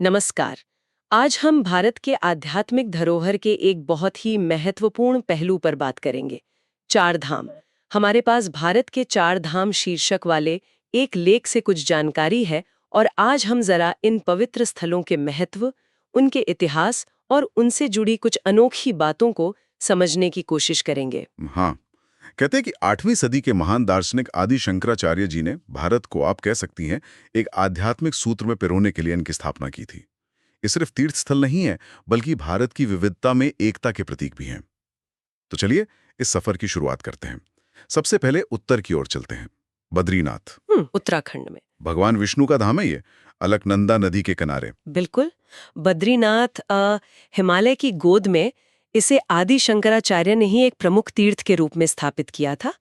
नमस्कार। आज हम भारत के आध्यात्मिक धरोहर के एक बहुत ही महत्वपूर्ण पहलू पर बात करेंगे, चार धाम। हमारे पास भारत के चार धाम शीर्षक वाले एक लेख से कुछ जानकारी है और आज हम जरा इन पवित्र स्थलों के महत्व, उनके इतिहास और उनसे जुड़ी कुछ अनोखी बातों को समझने की कोशिश करेंगे। हाँ, कहते हैं कि 8वीं सदी के महान दार्शनिक आदि शंकराचार्य जी ने भारत को, आप कह सकती हैं, एक आध्यात्मिक सूत्र में पिरोने के लिए इनकी स्थापना की थी। ये सिर्फ तीर्थ स्थल नहीं है, बल्कि भारत की विविधता में एकता के प्रतीक भी हैं। तो चलिए इस सफर की शुरुआत करते हैं। सबसे पहले उत्तर की ओर चलते हैं, बद्रीनाथ। उत्तराखंड में। भगवान विष्णु का धाम है ये, अलकनंदा नदी के किनारे। बिल्कुल। बद्रीनाथ हिमालय की गोद में, इसे आदि शंकराचार्य ने ही एक प्रमुख तीर्थ के रूप में स्थापित किया था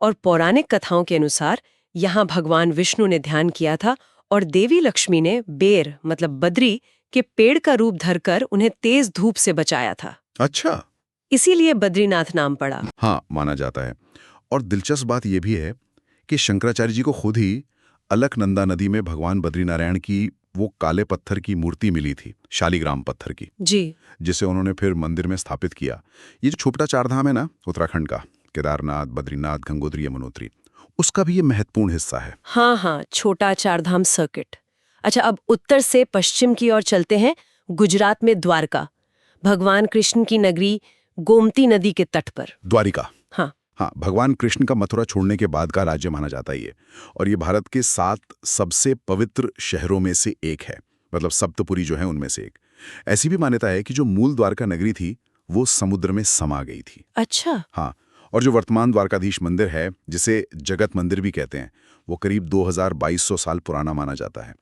और पौराणिक कथाओं के अनुसार यहाँ भगवान विष्णु ने ध्यान किया था और देवी लक्ष्मी ने बेर मतलब बद्री के पेड़ का रूप धरकर उन्हें तेज धूप से बचाया था। अच्छा। इसीलिए बद्रीनाथ नाम पड़ा। हाँ, माना जाता है। और दिलचस्प बात यह भी है कि शंकराचार्य जी को खुद ही अलकनंदा नदी में भगवान बद्रीनारायण की वो काले पत्थर की मूर्ति मिली थी, शालीग्राम पत्थर की, जी। जिसे उन्होंने फिर मंदिर में स्थापित किया। ये जो छोटा चारधाम है ना उत्तराखंड का, केदारनाथ, बद्रीनाथ, गंगोत्री, यमुनोत्री, उसका भी ये महत्वपूर्ण हिस्सा है। हाँ, छोटा चारधाम सर्किट। अच्छा, अब उत्तर से पश्चिम की ओर चलते हैं। गुजरात में द्वारका, भगवान कृष्ण की नगरी, गोमती नदी के तट पर। द्वारिका। हाँ। हाँ, भगवान कृष्ण का मथुरा छोड़ने के बाद का राज्य माना जाता है ये। और ये भारत के 7 सबसे पवित्र शहरों में से एक है, मतलब सप्तपुरी जो है उनमें से एक। ऐसी भी मान्यता है कि जो मूल द्वारका नगरी थी वो समुद्र में समा गई थी। अच्छा। हाँ, और जो वर्तमान द्वारकाधीश मंदिर है, जिसे जगत मंदिर भी कहते हैं, वो करीब 2200 साल पुराना माना जाता है।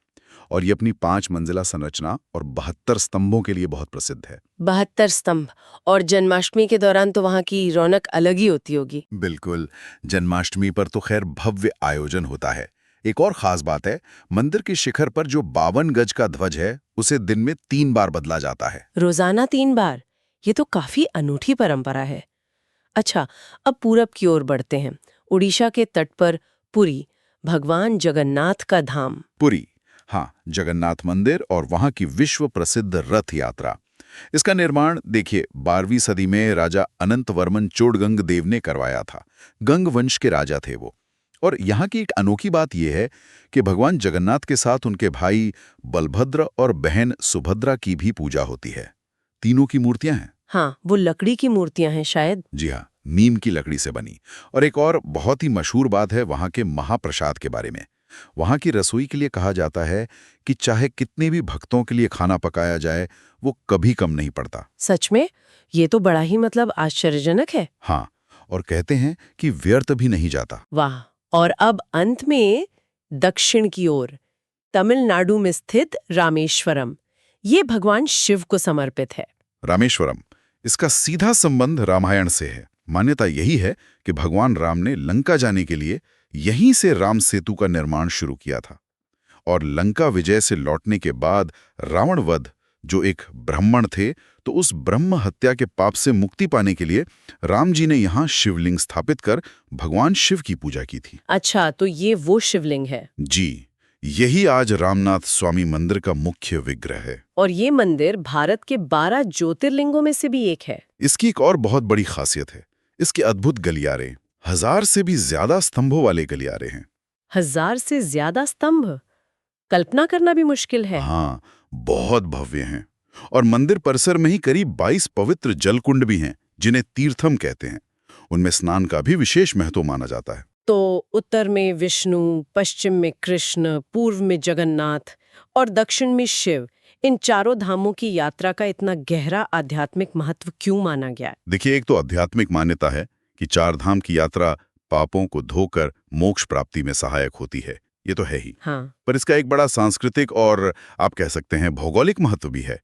और ये अपनी 5 मंजिला संरचना और 72 स्तंभों के लिए बहुत प्रसिद्ध है। 72 स्तंभ। और जन्माष्टमी के दौरान तो वहाँ की रौनक अलग ही होती होगी। बिल्कुल, जन्माष्टमी पर तो खैर भव्य आयोजन होता है। एक और खास बात है, मंदिर के शिखर पर जो 52 गज का ध्वज है, उसे दिन में 3 बार बदला जाता है। रोजाना 3 बार? ये तो काफी अनूठी परंपरा है। अच्छा, अब पूरब की ओर बढ़ते हैं। उड़ीसा के तट पर पुरी, भगवान जगन्नाथ का धाम। पुरी, हाँ, जगन्नाथ मंदिर और वहां की विश्व प्रसिद्ध रथ यात्रा। इसका निर्माण देखिए 12वीं सदी में राजा अनंतवर्मन चोडगंग देव ने करवाया था। गंग वंश के राजा थे वो। और यहाँ की एक अनोखी बात यह है कि भगवान जगन्नाथ के साथ उनके भाई बलभद्र और बहन सुभद्रा की भी पूजा होती है। तीनों की मूर्तियां हैं। हाँ, वो लकड़ी की मूर्तियां हैं शायद। जी हाँ, नीम की लकड़ी से बनी। और एक और बहुत ही मशहूर बात है वहां के महाप्रसाद के बारे में। वहां की रसोई के लिए कहा जाता है कि चाहे कितने भी भक्तों के लिए खाना पकाया जाए, वो कभी कम नहीं पड़ता। सच में? ये तो बड़ा ही मतलब आश्चर्यजनक है। हाँ, और कहते हैं कि व्यर्थ भी नहीं जाता। वाह। और अब अंत में दक्षिण की ओर, तमिलनाडु में स्थित रामेश्वरम। ये भगवान शिव को समर्पित है। रामेश्वरम, इसका सीधा संबंध रामायण से है। मान्यता यही है कि भगवान राम ने लंका जाने के लिए यहीं से राम सेतु का निर्माण शुरू किया था। और लंका विजय से लौटने के बाद रावण वध, जो एक ब्राह्मण थे, तो उस ब्रह्म हत्या के पाप से मुक्ति पाने के लिए राम जी ने यहाँ शिवलिंग स्थापित कर भगवान शिव की पूजा की थी। अच्छा, तो ये वो शिवलिंग है। जी, यही आज रामनाथ स्वामी मंदिर का मुख्य विग्रह है। और ये मंदिर भारत के 12 ज्योतिर्लिंगों में से भी एक है। इसकी एक और बहुत बड़ी खासियत है, इसके अद्भुत गलियारे। 1000 से भी ज्यादा स्तंभों वाले गलियारे हैं। 1000 से ज्यादा स्तंभ? कल्पना करना भी मुश्किल है। हाँ, बहुत भव्य हैं। और मंदिर परिसर में ही करीब 22 पवित्र जलकुंड भी हैं, जिन्हें तीर्थम कहते हैं। उनमें स्नान का भी विशेष महत्व माना जाता है। तो उत्तर में विष्णु, पश्चिम में कृष्ण, पूर्व में जगन्नाथ और दक्षिण में शिव। इन चारों धामों की यात्रा का इतना गहरा आध्यात्मिक महत्व क्यों माना गया है? देखिए, एक तो आध्यात्मिक मान्यता है कि 4 धाम की यात्रा पापों को धोकर मोक्ष प्राप्ति में सहायक होती है। ये तो है ही। हाँ। पर इसका एक बड़ा सांस्कृतिक और आप कह सकते हैं भौगोलिक महत्व भी है।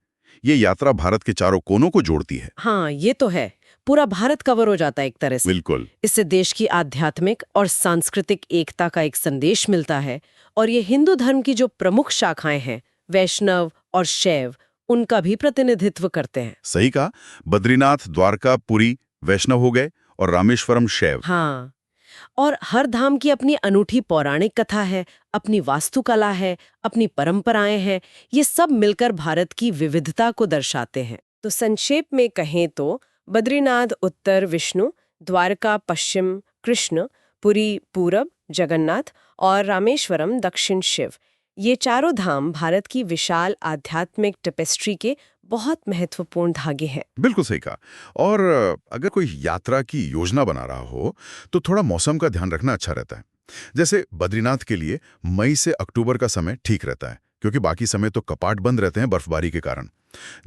ये यात्रा भारत के चारों कोनों को जोड़ती है। हाँ, ये तो है। पूरा भारत कवर हो जाता है एक तरह से। बिल्कुल। इससे देश की आध्यात्मिक और सांस्कृतिक एकता का एक संदेश मिलता है। और ये हिंदू धर्म की जो प्रमुख शाखाएं हैं, वैष्णव और शैव, उनका भी प्रतिनिधित्व करते हैं। सही कहा। बद्रीनाथ, द्वारका, पुरी वैष्णव हो गए और रामेश्वरम शैव। हाँ, और हर धाम की अपनी अनूठी पौराणिक कथा है, अपनी वास्तुकला है, अपनी परंपराएं हैं। ये सब मिलकर भारत की विविधता को दर्शाते हैं। तो संक्षेप में कहें तो बद्रीनाथ उत्तर विष्णु, द्वारका पश्चिम कृष्ण, पुरी पूरब जगन्नाथ और रामेश्वरम दक्षिण शिव, ये चारों धाम भारत की विशाल आध्यात्मिक टेपेस्ट्री के बहुत महत्वपूर्ण धागे हैं। बिल्कुल सही कहा। और अगर कोई यात्रा की योजना बना रहा हो तो थोड़ा मौसम का ध्यान रखना अच्छा रहता है। जैसे बद्रीनाथ के लिए मई से अक्टूबर का समय ठीक रहता है, क्योंकि बाकी समय तो कपाट बंद रहते हैं बर्फबारी के कारण।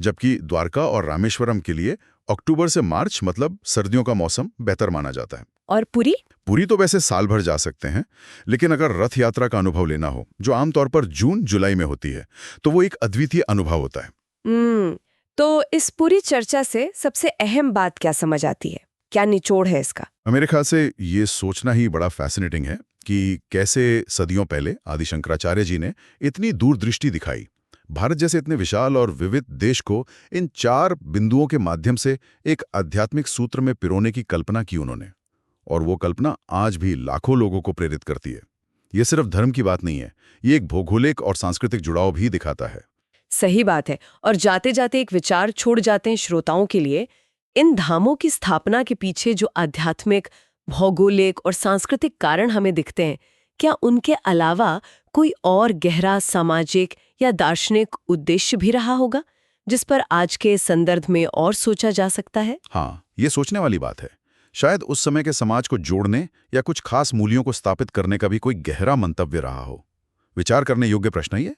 जबकि द्वारका और रामेश्वरम के लिए अक्टूबर से मार्च मतलब सर्दियों का मौसम बेहतर माना जाता है। और पुरी? पुरी तो वैसे साल भर जा सकते हैं, लेकिन अगर रथ यात्रा का अनुभव लेना हो, जो आमतौर पर जून जुलाई में होती है, तो वो एक अद्वितीय अनुभव होता है। तो इस पूरी चर्चा से सबसे अहम बात क्या समझ आती है? क्या निचोड़ है इसका? मेरे ख्याल से ये सोचना ही बड़ा फैसिनेटिंग है कि कैसे सदियों पहले आदि शंकराचार्य जी ने इतनी दूरदृष्टि दिखाई। भारत जैसे इतने विशाल और विविध देश को इन 4 बिंदुओं के माध्यम से एक आध्यात्मिक सूत्र में पिरोने की कल्पना की उन्होंने। और वो कल्पना आज भी लाखों लोगों को प्रेरित करती है। ये सिर्फ धर्म की बात नहीं है, ये एक भौगोलिक और सांस्कृतिक जुड़ाव भी दिखाता है। सही बात है। और जाते जाते एक विचार छोड़ जाते हैं श्रोताओं के लिए। इन धामों की स्थापना के पीछे जो आध्यात्मिक, भौगोलिक और सांस्कृतिक कारण हमें दिखते हैं, क्या उनके अलावा कोई और गहरा सामाजिक या दार्शनिक उद्देश्य भी रहा होगा, जिस पर आज के संदर्भ में और सोचा जा सकता है? हाँ, ये सोचने वाली बात है। शायद उस समय के समाज को जोड़ने या कुछ खास मूल्यों को स्थापित करने का भी कोई गहरा मंतव्य रहा हो। विचार करने योग्य प्रश्न है ये।